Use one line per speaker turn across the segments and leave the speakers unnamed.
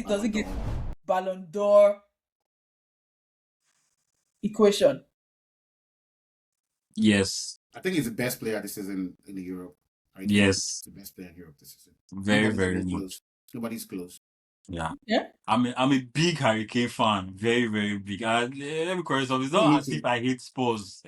Does it
Ballon
get
d'Or.
Ballon d'Or equation?
Yes.
I think he's the best player this season in Europe. Harry Kane is
Yes.
the best player in Europe this season.
Very,
Nobody's
very
even
much.
close. Nobody's close.
Yeah.
Yeah.
I'm a big Harry Kane fan, very very big. And let me correct something. It's
Me
not as
too.
if I hate Spurs,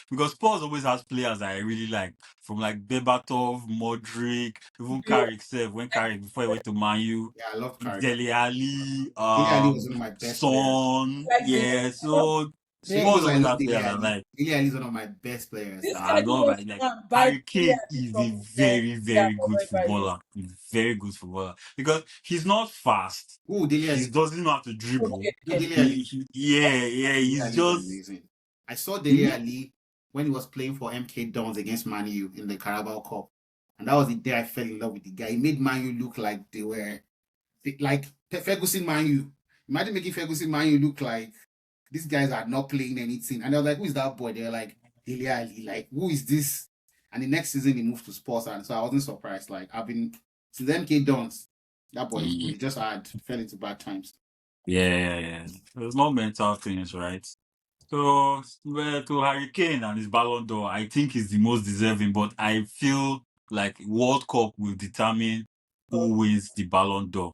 because Spurs always has players that I really like, from like Berbatov, Modric, even
Yeah.
Carrick. When Carrick before he went to Man U,
Yeah, I love Carrick.
Dele Alli,
Dele Alli was one of my best players.
Son,
Like they
yeah. So
Same
they
Spurs
goes, I
always
love
has
Dele
players I
Alli.
like.
Dele Alli is one of my best players.
this
I
guy
don't
wants
like
to
like
go and buy
Harry Kane
Kylian
is a
from
very
yeah,
very
from
good
wherever he is.
footballer. He's a very good footballer because he's not fast.
Oh, Dele
He
Alli.
doesn't know how to
Okay,
dribble.
Do
yeah.
Dele Alli.
Yeah.
Dele
He's
Alli is
just
amazing. I saw Dele
he,
Alli when he was playing for MK Dons against Man U in the Carabao Cup. And that was the day I fell in love with the guy. He made Man U look like they were like Ferguson Man U. Imagine making Ferguson Man U look like these guys are not playing anything. And I was like, who is that boy? They're like, Dele Alli. Like, who is this? And the next season he moved to Sports. And so I wasn't surprised. Like, I've been, since MK Dons, that boy is good.
he
He just had fell into bad times.
yeah. There's no mental things, right? So to Harry Kane and his Ballon d'Or, I think he's the most deserving, but I feel like World Cup will determine who wins the Ballon d'Or.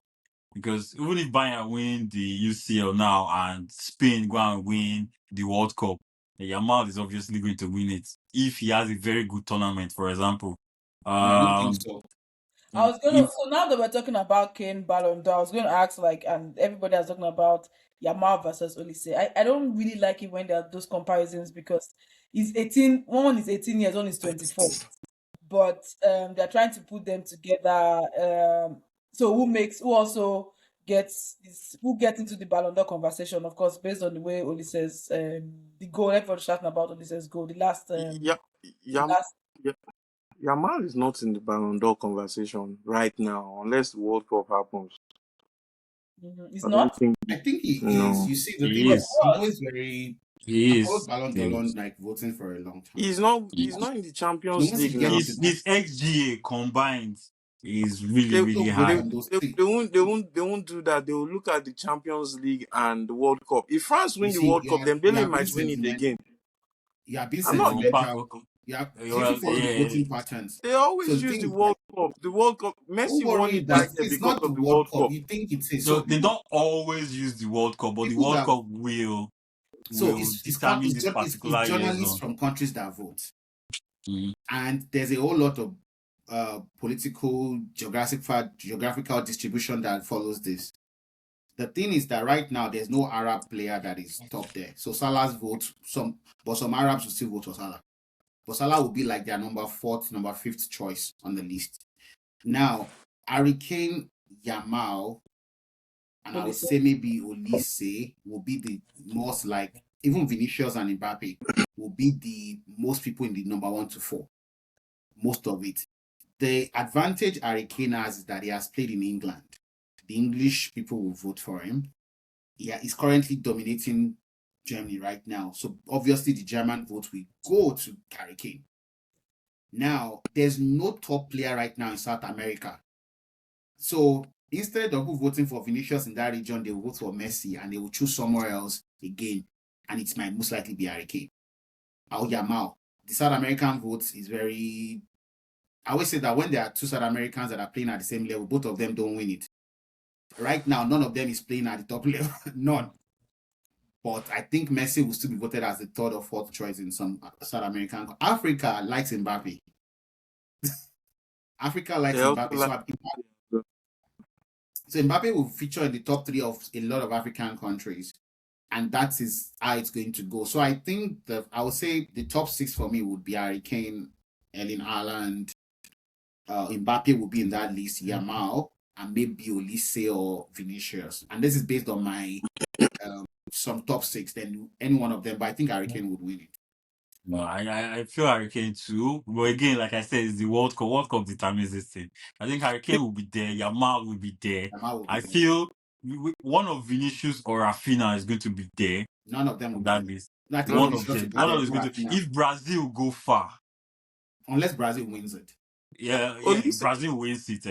Because even if Bayern win the UCL now and Spain go and win the World Cup, Yamal is obviously going to win it if he has a very good tournament, for example.
I don't think
Um,
so.
I was gonna
if
so now that we're talking about Kane Ballon d'Or, I was gonna ask like and everybody is talking about Yamal versus Olise. I don't really like it when there are those comparisons because he's 18, one is 18 years, one is 24. But they're trying to put them together. So who also who gets into the Ballon d'Or conversation, of course, based on the way Olise's the goal, everyone's shouting about Olise's goal,
Yeah,
the
Yam,
last
yeah, Yamal is not in the Ballon d'Or conversation right now, unless the World Cup happens.
It's
I don't
not.
think
I think he is.
no.
You see, the thing
he
But it
is,
is,
I'm
was.
always very. I
he
followed
is,
Ballon
he
d'Or
is,
like voting for a long time.
He's not.
he
He's
is.
not in the
So
Champions
once he
League
gets
now.
into that,
His XGA combined is really, really
they'll vote
They,
high.
on those
they,
three.
they won't do that. They will look at the Champions League and the World Cup. If France
You
win the
see,
World Cup, then
you
Bale
are being
might win it
sentimental.
again.
You are being
I'm not.
sentimental. Yeah, if you
Well,
follow the
yeah,
voting patterns.
They
So
always
the
use
thing
the
is that
World Cup. The World Cup.
don't
Messi won
worry,
it
but
that year
it's
because
not the
of the
World
World
Cup.
Cup.
You think it is.
no,
So
they don't always use the World Cup, but the
people
World
that
Cup
so
will determine this
it's
particular year's
journalists
on.
from countries that vote,
Mm.
and there's a whole lot of political geographical distribution that follows this. The thing is that right now there's no Arab player that is top there. So Salah's vote, but some Arabs will still vote for Salah. But Salah will be like their number fourth, number fifth choice on the list. Now, Harry Kane, Yamal, and I would
Olise.
say maybe Olise will be the most like even Vinicius and Mbappe will be the most people in the number 1 to 4. Most of it. The advantage Harry Kane has is that he has played in England. The English people will vote for him. Yeah, he's currently dominating Germany right now. So obviously the German vote will go to Harry Kane. Now, there's no top player right now in South America. So instead of voting for Vinicius in that region, they will vote for Messi and they will choose somewhere else again. And it might most likely be Harry Kane. Or Yamal. The South American vote is very. I always say that when there are two South Americans that are playing at the same level, both of them don't win it. Right now, none of them is playing at the top level. None. But I think Messi will still be voted as the third or fourth choice in some South American. Africa likes Mbappe. Africa likes
They also
Mbappe.
like.
So Mbappe will feature in the top 3 of a lot of African countries. And that is how it's going to go. So I think that I would say the top 6 for me would be Harry Kane, Erling Haaland, Mbappe will be in that list, Yamal, and maybe Olise or Vinicius. And this is based on my some top 6, then any one of them. But I think Harry Kane would win it.
No, I feel Harry Kane too. But again, like I said, it's the World Cup. World Cup determines this thing. I think Harry Kane will be there. Yamal will be there.
Yamal will be
I
there.
feel one of Vinicius or Rafinha is going to be there
None of them will
on
be
that
there.
list.
No, I think
One of
Vinicius
them.
will be
One of
there.
them is going to.
Rafinha.
If Brazil go far,
Unless Brazil wins it.
yeah,
Olise,
Brazil wins it.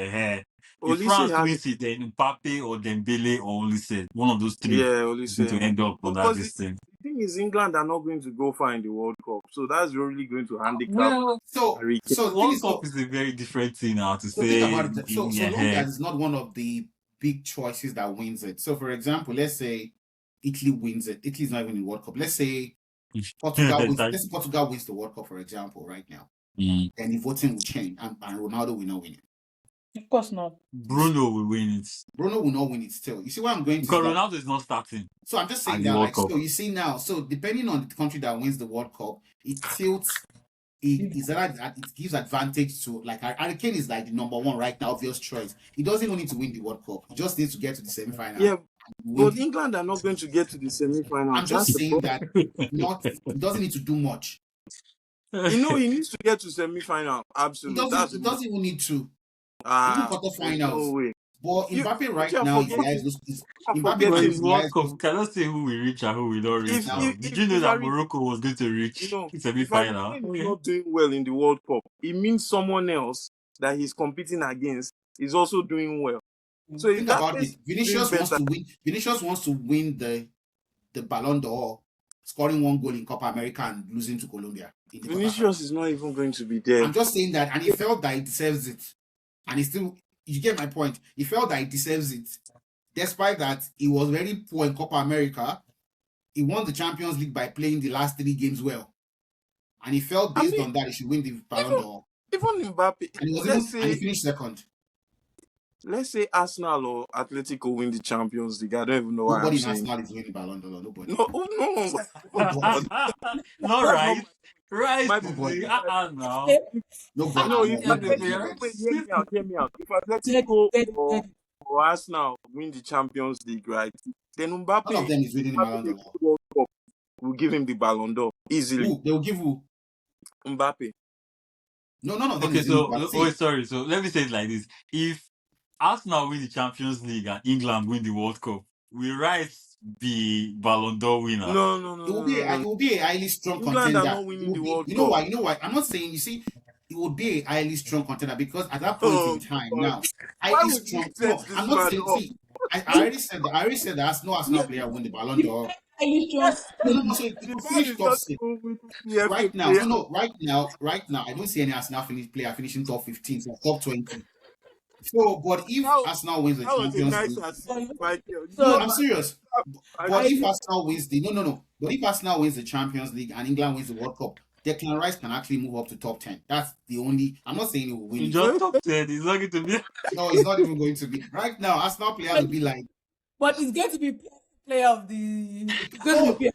If
Olise
France
has,
wins it, then Mbappe or Dembele or Olise, one of those three
yeah,
is going to
Olise.
end up on that
Because
this thing.
the thing is, England are not going to go far in the World Cup, so that's really going to handicap
Well,
So
Harry Kane.
so
the
the thing
World
is,
Cup is a very different thing now to
so think
say
about it. So
in
long
ahead.
as it's not one of the big choices that wins it. So for example, let's say Italy wins it. Italy's not even in the World Cup. Let's say Portugal wins.
That-
Let's say Portugal wins the World Cup, for example, right now.
Mm.
Then the voting will change, and Ronaldo will not win it.
Of course not.
Bruno will win it
Bruno will not win it still. You see where I'm going to?
because
Is that,
Ronaldo is not starting
so I'm just
at
saying
the
that,
World
like,
Cup.
so you see now, so depending on the country that wins the World Cup, it tilts. It gives advantage to, like, Harry Kane is like the number one right now, obvious choice. He doesn't even need to win the World Cup. He just needs to get to the semi-final.
Yeah,
Win
but
the,
England are not going to get to the semi-final.
I'm
That's
just
the
saying
problem.
that not he doesn't need to do much.
He needs to get to semi-final.
He
Absolutely.
doesn't
That's
he
the
doesn't even need to. Even
there's no
quarterfinals.
way.
But
You,
Mbappe
what
right
you are
now is the
forgetting,
highest. Mbappe
But
now
it's
is the
World
highest.
Cup. We cannot say who will reach and who will not reach
if
now.
if
Did
if,
you know
if
that
Harry,
Morocco was going to reach
if Harry
semi-final?
Kane is
Okay.
not doing well in the World Cup, it means someone else that he's competing against is also doing well. So if
Think
that
about
person
it.
is doing better,
Vinicius wants to win the Ballon d'Or, scoring one goal in Copa America and losing to Colombia in the quarterfinal.
Vinicius is not even going to be there.
I'm just saying that, and he felt that he deserves it, and he still. You get my point. He felt that he deserves it, despite that he was very poor in Copa America. He won the Champions League by playing the last 3 games well, and he felt
I
based
mean,
on that he should win the Ballon
even
d'Or,
even Mbappe,
and he was
let's
even and he
say
finished second.
Arsenal or Atletico win the Champions League. I don't even know why I'm
Nobody in
saying.
Arsenal is winning Ballon d'Or. Nobody.
No, oh, no, oh God,
Not
that's not
right. Rice
my
is
point.
the
Nobody.
now.
Nobody.
No, if
Nobody.
They
Nobody.
Atletico,
are-
Nobody.
wait, hear me out. If
Dead,
Atletico
dead,
or,
dead.
or Arsenal win the Champions League, right? Then
None of them is winning the
Mbappe
Ballon
a
d'Or.
good World Cup will give him the Ballon d'Or easily.
Who? They will give who?
Mbappe.
No, none of them
Okay,
is winning.
so
But
oh
see,
sorry. So let me say it like this: if Arsenal win the Champions League and England win the World Cup, will Rice be Ballon d'Or winner?
No, no, no,
it will
no,
be
no,
a,
no.
it will be a highly strong
England are
contender.
not
It
winning
will
the
be.
World
You know
Cup.
why? You know why? I'm not saying. You see, it would be a highly strong contender because at that point
Oh
in time
God.
now,
Why
highly
would you
strong.
set
No, I'm
this
not
man
saying.
up?
See, I already said that. I already said that. No Arsenal
You,
player won the Ballon
you
d'Or.
highly strong.
No, no, no. So it
The
could
man
finish
is
top
not
six
even winning the FA
right now.
player.
No, no. Right now, I don't see any Arsenal player finishing top 15, so top 20. So, but if
That,
Arsenal wins the
that was a
Champions
nice
League,
assist, Michael. You
no,
So
I'm serious. But
I
if Arsenal wins the no, but if Arsenal wins the Champions League and England wins the World Cup, Declan Rice can actually move up to top 10. That's the only. I'm not saying he will win
In
it.
just top 10, he's not going to be.
No, it's not even going to be. Right now, Arsenal players will be like,
but it's going to be player of the. It's going to
oh,
be.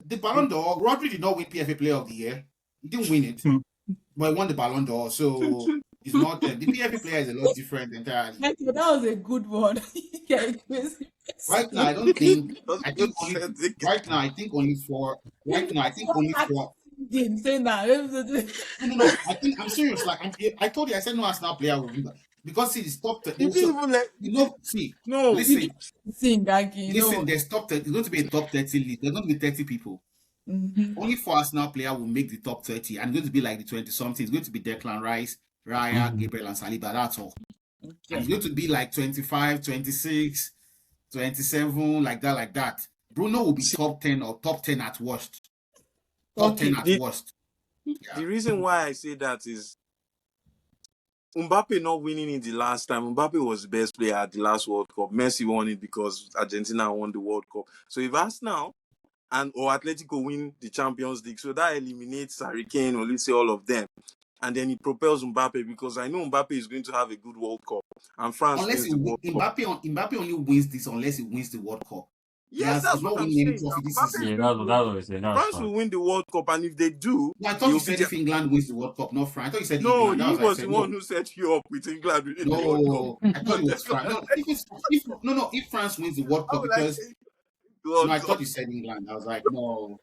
the Ballon d'Or. Rodri did not win PFA Player of the Year. He didn't win it, but he won the Ballon d'Or. So it's not the PFA player is a lot different entirely.
Michael, that was a good one. Yeah, it was-
Right now, I don't think. I think
Just
only
said the guy.
right now. I think only for right now. I think only for
game saying that.
no. I think I'm serious. Like I told you, I said no Arsenal player will win that because see, it's top 10.
He didn't
So
even let.
see,
No.
You
listen,
didn't sing, Gaki.
listen.
No.
There's top 10. It's going to be a top 30 list. There's going to be 30 people.
Mm-hmm.
Only 4 Arsenal player will make the top 30, and it's going to be like the 20 something. It's going to be Declan Rice, Raya, Gabriel, and Saliba. That's all. And
Okay.
it's going to be like 25, 26, 27, like that. Bruno will be
See,
top 10 or top 10 at worst. Top 10 at
the,
worst. Yeah.
the reason why I say that is Mbappe not winning it the last time. Mbappe was the best player at the last World Cup. Messi won it because Argentina won the World Cup. So if Arsenal and or Atletico win the Champions League, so that eliminates Harry Kane or let's say all of them. And then it propels Mbappe because I know Mbappe is going to have a good World Cup and France
Unless
wins the World Cup.
Mbappe only wins this unless he wins the World Cup.
Yes,
He's
that's what
not
I'm
winning any
saying.
trophy this
Mbappe is
season.
Yeah,
going to
that's what I said. That's
France
fine.
will win the World Cup, and if they do,
No, I thought you said if England wins the World Cup, not France. I thought you said
no,
England. That
he
was why I
was
said
the one who set you up with England winning the World
no.
Cup.
I thought it was France. If France wins the World
How
Cup
would I
because
say the
no,
World
I
Cup?
thought you said England. I was like, no.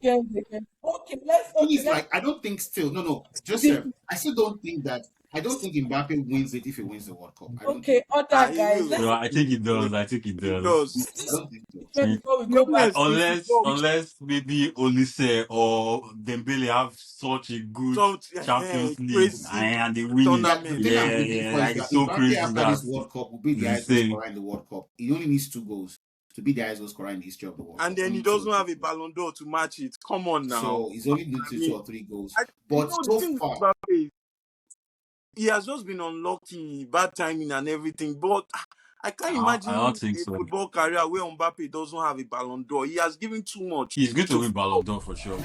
Okay, let's
Thing
okay,
is,
let's
like, I don't think still, no,
think.
Joseph, I still don't think that, I don't think Mbappe wins it if he wins the World Cup. I don't
Okay,
think.
other
He
guys,
will.
let's
No, I think it does. I think it
He
does.
does.
I don't think so.
see
I,
before we
To be
go back.
honest, in
unless
football,
unless maybe Olise or Dembele have such a good
some
Champions League
crazy
and they win it.
Yeah, the
tournament.
thing I'm
Yeah,
looking
yeah,
for is
like
that
it's so
Mbappe
crazy
after
that
this World Cup will be the
it's
highest goal
insane.
scorer in the World Cup. He only needs 2 goals to be the highest goal scorer in the history of the World
And
Cup.
then he
Only 2 or
doesn't
3
have a
goals.
Ballon d'Or to match it. Come on now.
So he's only need
I
to
mean,
2 or 3 goals.
you
But
know, the
so
thing with
far,
Mbappe is he has just been unlucky, bad timing and everything. But I can't
I don't
imagine
think
a
so.
football career where Mbappe doesn't have a Ballon d'Or. He has given too much
He's going to
to
win
football.
Ballon d'Or for sure.